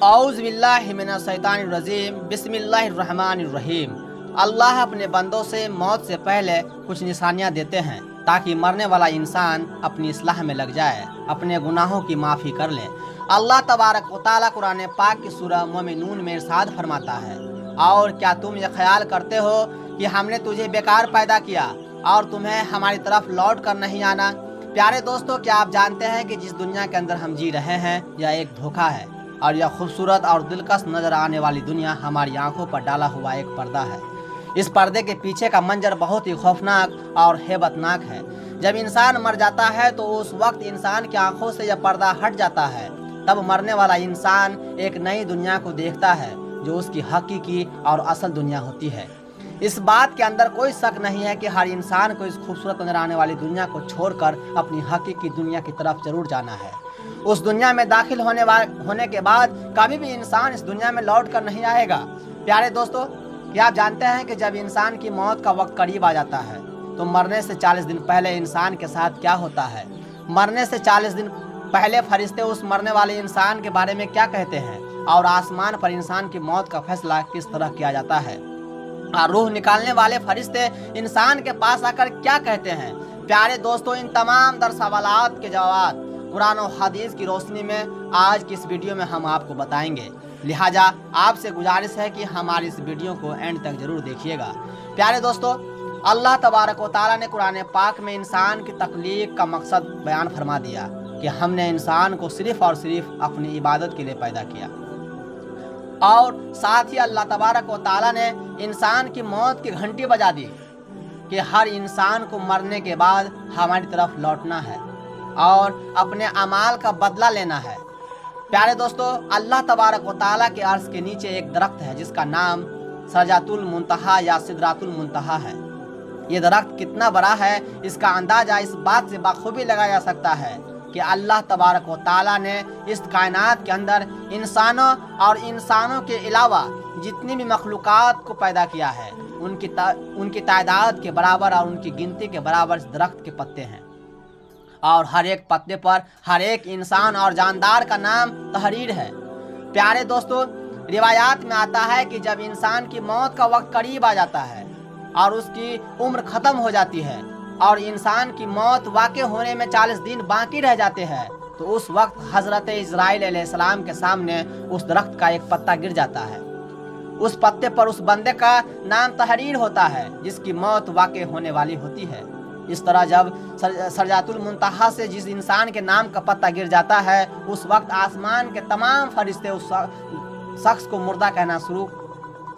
औज़ बिल्लाहि मिनश शैतानिर रजीम बिस्मिल्लाहिर रहमानिर रहीम। अल्लाह अपने बंदों से मौत से पहले कुछ निशानियां देते हैं ताकि मरने वाला इंसान अपनी इस्लाह में लग जाए, अपने गुनाहों की माफ़ी कर ले। अल्लाह तबारक व तआला कुरान पाक की सूरह मोमिनून में इरशाद फरमाता है, और क्या तुम ये ख्याल करते हो कि हमने तुझे बेकार पैदा किया और तुम्हें हमारी तरफ लौट कर नहीं आना। प्यारे दोस्तों, क्या आप जानते हैं कि जिस दुनिया के अंदर हम जी रहे हैं यह एक धोखा है, और यह खूबसूरत और दिलकश नजर आने वाली दुनिया हमारी आंखों पर डाला हुआ एक पर्दा है। इस पर्दे के पीछे का मंजर बहुत ही खौफनाक और हैबतनाक है। जब इंसान मर जाता है तो उस वक्त इंसान की आंखों से यह पर्दा हट जाता है। तब मरने वाला इंसान एक नई दुनिया को देखता है जो उसकी हकीकी और असल दुनिया होती है। इस बात के अंदर कोई शक नहीं है कि हर इंसान को इस खूबसूरत नजर आने वाली दुनिया को छोड़कर अपनी हकीकी दुनिया की तरफ जरूर जाना है। उस दुनिया में दाखिल होने के बाद कभी भी इंसान इस दुनिया में लौट कर नहीं आएगा। प्यारे दोस्तों, क्या आप जानते हैं कि जब इंसान की मौत का वक्त करीब आ जाता है तो मरने से 40 दिन पहले इंसान के साथ क्या होता है? मरने से 40 दिन पहले फरिश्ते उस मरने वाले इंसान के बारे में क्या कहते हैं, और आसमान पर इंसान की मौत का फैसला किस तरह किया जाता है, और रूह निकालने वाले फरिश्ते इंसान के पास आकर क्या कहते हैं? प्यारे दोस्तों, इन तमाम दर सवालात के जवाब कुरान और हदीस की रोशनी में आज की इस वीडियो में हम आपको बताएंगे। लिहाजा आपसे गुजारिश है कि हमारी इस वीडियो को एंड तक जरूर देखिएगा। प्यारे दोस्तों, अल्लाह तबारक व तआला ने कुरान पाक में इंसान की तख्लीक का मकसद बयान फरमा दिया कि हमने इंसान को सिर्फ और सिर्फ अपनी इबादत के लिए पैदा किया, और साथ ही अल्लाह तबारक व तआला ने इंसान की मौत की घंटी बजा दी कि हर इंसान को मरने के बाद हमारी तरफ लौटना है और अपने अमाल का बदला लेना है। प्यारे दोस्तों, अल्लाह तबारक व तआला के अर्श के नीचे एक दरख्त है जिसका नाम सजरातुल मुंतहा या सिदरातुल मुंतहा है। ये दरख्त कितना बड़ा है इसका अंदाजा इस बात से बखूबी लगाया जा सकता है कि अल्लाह तबारक व तआला ने इस कायनात के अंदर इंसानों और इंसानों के अलावा जितनी भी मखलूक़ात को पैदा किया है उनकी तादाद के बराबर और उनकी गिनती के बराबर इस दरख्त के पत्ते हैं, और हर एक पत्ते पर हर एक इंसान और जानदार का नाम तहरीर है। प्यारे दोस्तों, रिवायात में आता है कि जब इंसान की मौत का वक्त करीब आ जाता है और उसकी उम्र ख़त्म हो जाती है और इंसान की मौत वाक़ई होने में 40 दिन बाकी रह जाते हैं, तो उस वक्त हज़रत इज़राइल अलैहिस्सलाम के सामने उस दरख्त का एक पत्ता गिर जाता है। उस पत्ते पर उस बंदे का नाम तहरीर होता है जिसकी मौत वाक़ई होने वाली होती है। इस तरह जब सजरातुल मुंतहा से जिस इंसान के नाम का पत्ता गिर जाता है, उस वक्त आसमान के तमाम फरिश्ते उस शख्स को मुर्दा कहना शुरू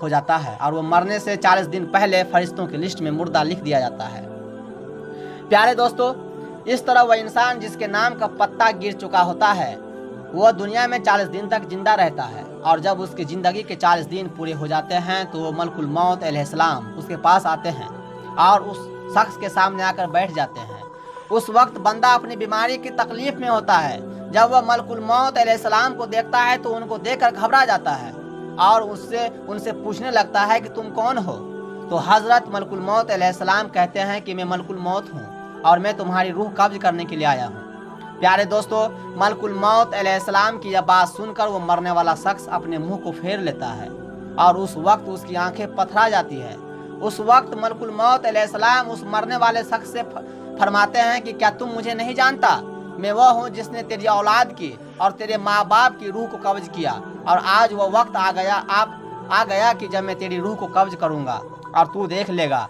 हो जाता है, और वो मरने से 40 दिन पहले फरिश्तों की लिस्ट में मुर्दा लिख दिया जाता है। प्यारे दोस्तों, इस तरह वह इंसान जिसके नाम का पत्ता गिर चुका होता है वह दुनिया में 40 दिन तक जिंदा रहता है, और जब उसकी ज़िंदगी के 40 दिन पूरे हो जाते हैं तो वो मलकुल मौत अलैहिस्सलाम उसके पास आते हैं और उस शख्स के सामने आकर बैठ जाते हैं। उस वक्त बंदा अपनी बीमारी की तकलीफ में होता है। जब वह मलकुल मौत अलैहिस्सलाम को देखता है तो उनको देखकर घबरा जाता है और उनसे पूछने लगता है कि तुम कौन हो? तो हज़रत मलकुल मौत अलैहिस्सलाम कहते हैं कि मैं मलकुल मौत हूँ और मैं तुम्हारी रूह कब्ज करने के लिए आया हूँ। प्यारे दोस्तों, मलकुल मौत अलैहिस्सलाम की यह बात सुनकर वो मरने वाला शख्स अपने मुँह को फेर लेता है और उस वक्त उसकी आंखें पथरा जाती है। उस वक्त मलकुल मौत अलैहिस्सलाम उस मरने वाले शख्स से फरमाते हैं कि क्या तुम मुझे नहीं जानता? मैं वह हूँ जिसने तेरी औलाद की और तेरे माँ बाप की रूह को कब्ज किया, और आज वह वक्त आ गया कि जब मैं तेरी रूह को कब्ज करूँगा और तू देख लेगा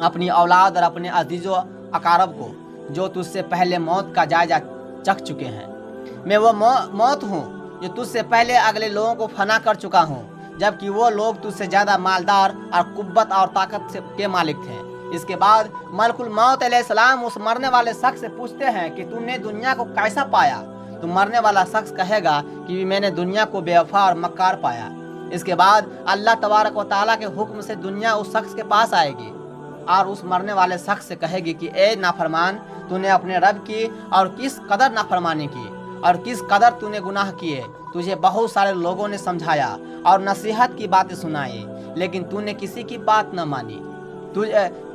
अपनी औलाद और अपने अजीज़ो अकारब को जो तुझसे पहले मौत का जायजा चख चुके हैं। मैं वो मौत हूँ जो तुझसे पहले अगले लोगों को फना कर चुका हूँ, जबकि वो लोग तुझसे ज़्यादा मालदार और कुव्वत और ताकत के मालिक थे। इसके बाद मलकुल मौत अलैहिस्सलाम उस मरने वाले शख्स से पूछते हैं कि तुमने दुनिया को कैसा पाया? तो मरने वाला शख्स कहेगा कि मैंने दुनिया को बेवफा और मक्कार पाया। इसके बाद अल्लाह तबारक व तआला के हुक्म से दुनिया उस शख्स के पास आएगी और उस मरने वाले शख्स से कहेगी कि ए नाफरमान, तूने अपने रब की और किस कदर नाफरमानी की और किस कदर तूने गुनाह किए। तुझे बहुत सारे लोगों ने समझाया और नसीहत की बातें सुनाई, लेकिन तूने किसी की बात न मानी।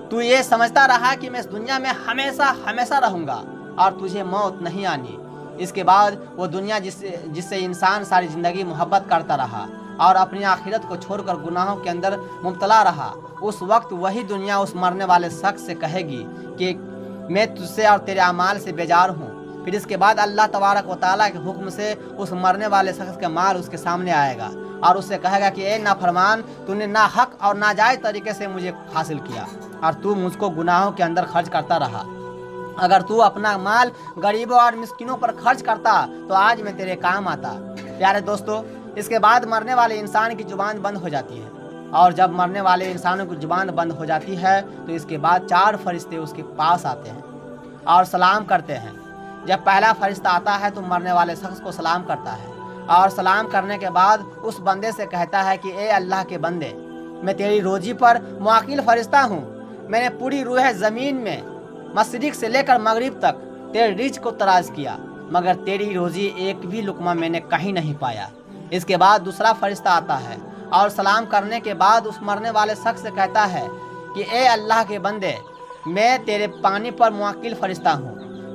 तू ये समझता रहा कि मैं इस दुनिया में हमेशा हमेशा रहूँगा और तुझे मौत नहीं आनी। اس کے بعد وہ دنیا جس سے انسان ساری زندگی محبت کرتا رہا اور اپنی آخرت کو چھوڑ کر گناہوں کے اندر مبتلا رہا، اس وقت وہی دنیا اس مرنے والے شخص سے کہے گی کہ میں تجھ سے اور تیرے اعمال سے بیزار ہوں۔ پھر اس کے بعد اللہ تبارک و تعالیٰ کے حکم سے اس مرنے والے شخص کا مال اس کے سامنے آئے گا اور اس سے کہے گا کہ اے نافرمان، تو نے ناحق اور ناجائز طریقے سے مجھے حاصل کیا اور تو مجھ کو گناہوں کے اندر خرچ کرتا رہا۔ اگر تو اپنا مال غریبوں اور مسکینوں پر خرچ کرتا تو آج میں تیرے کام آتا۔ پیارے دوستو، اس کے بعد مرنے والے انسان کی زبان بند ہو جاتی ہے، اور جب مرنے والے انسانوں کی زبان بند ہو جاتی ہے تو اس کے بعد 4 فرشتے اس کے پاس آتے ہیں اور سلام کرتے ہیں۔ جب پہلا فرشتہ آتا ہے تو مرنے والے شخص کو سلام کرتا ہے اور سلام کرنے کے بعد اس بندے سے کہتا ہے کہ اے اللہ کے بندے، میں تیری روزی پر موکل فرشتہ ہوں۔ میں نے پوری روح زمین میں مشرق سے لے کر مغرب تک تیرے رزق کو تلاش کیا، مگر تیری روزی ایک بھی لقمہ میں نے کہیں نہیں پایا۔ اس کے بعد دوسرا فرشتہ آتا ہے اور سلام کرنے کے بعد اس مرنے والے شخص سے کہتا ہے کہ اے اللہ کے بندے، میں تیرے پانی پر موکل فرشتہ ہوں۔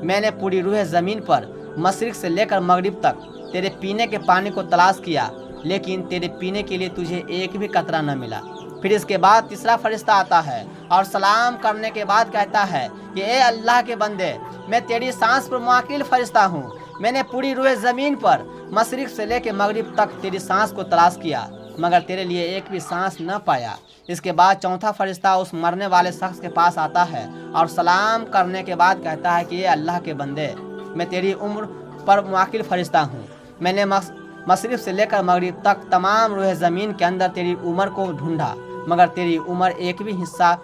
میں نے پوری روح زمین پر مشرق سے لے کر مغرب تک تیرے پینے کے پانی کو تلاش کیا، لیکن تیرے پینے کے لیے تجھے ایک بھی قطرہ نہ ملا۔ پھر اس کے بعد تیسرا فرشتہ آتا ہے اور سلام کرنے کے بعد کہتا ہے کہ اے اللہ کے بندے، میں تیری سانس پر موکل فرشتہ ہوں۔ میں نے پوری روح زمین پر مشرق سے لے کے مغرب تک تیری سانس کو تلاش کیا، مگر تیرے لیے ایک بھی سانس نہ پایا۔ اس کے بعد چوتھا فرشتہ اس مرنے والے شخص کے پاس آتا ہے اور سلام کرنے کے بعد کہتا ہے کہ اے اللہ کے بندے، میں تیری عمر پر موکل فرشتہ ہوں۔ میں نے مشرق سے لے کر مغرب تک تمام روح زمین کے اندر تیری عمر کو ڈھونڈا، مگر تیری عمر ایک بھی حصہ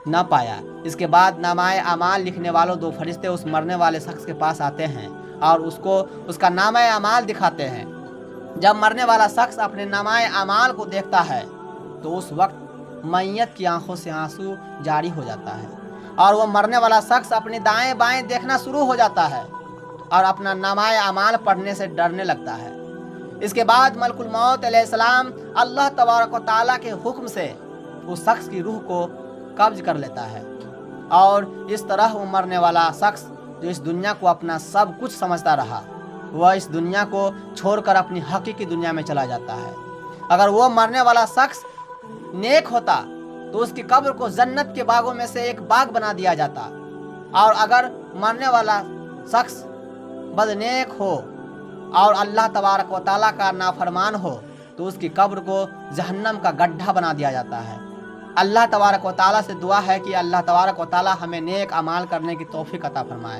نہ پایا۔ اس کے بعد نامہ اعمال لکھنے والوں 2 فرشتے اس مرنے والے شخص کے پاس آتے ہیں اور اس کا نامہ اعمال دکھاتے ہیں۔ جب مرنے والا شخص اپنے نامہ اعمال کو دیکھتا ہے تو اس وقت میت کی آنکھوں سے آنسو جاری ہو جاتا ہے اور وہ مرنے والا شخص اپنی دائیں بائیں دیکھنا شروع ہو جاتا ہے اور اپنا نامہ اعمال پڑھنے سے ڈرنے لگتا ہے۔ اس کے بعد ملک الموت علیہ السلام اللہ تبارک و تعالیٰ کے حکم سے اس شخص کی روح کو قبض کر لیتا ہے، اور اس طرح وہ مرنے والا شخص جو اس دنیا کو اپنا سب کچھ سمجھتا رہا، وہ اس دنیا کو چھوڑ کر اپنی حقیقی دنیا میں چلا جاتا ہے۔ اگر وہ مرنے والا شخص نیک ہوتا تو اس کی قبر کو جنت کے باغوں میں سے ایک باغ بنا دیا جاتا، اور اگر مرنے والا شخص بدنیک ہو اور اللہ تبارک و تعالیٰ کا نافرمان ہو تو اس کی قبر کو جہنم کا گڈھا بنا دیا جاتا ہے۔ اللہ تبارک و تعالیٰ سے دعا ہے کہ اللہ تبارک و تعالیٰ ہمیں نیک اعمال کرنے کی توفیق عطا فرمائے۔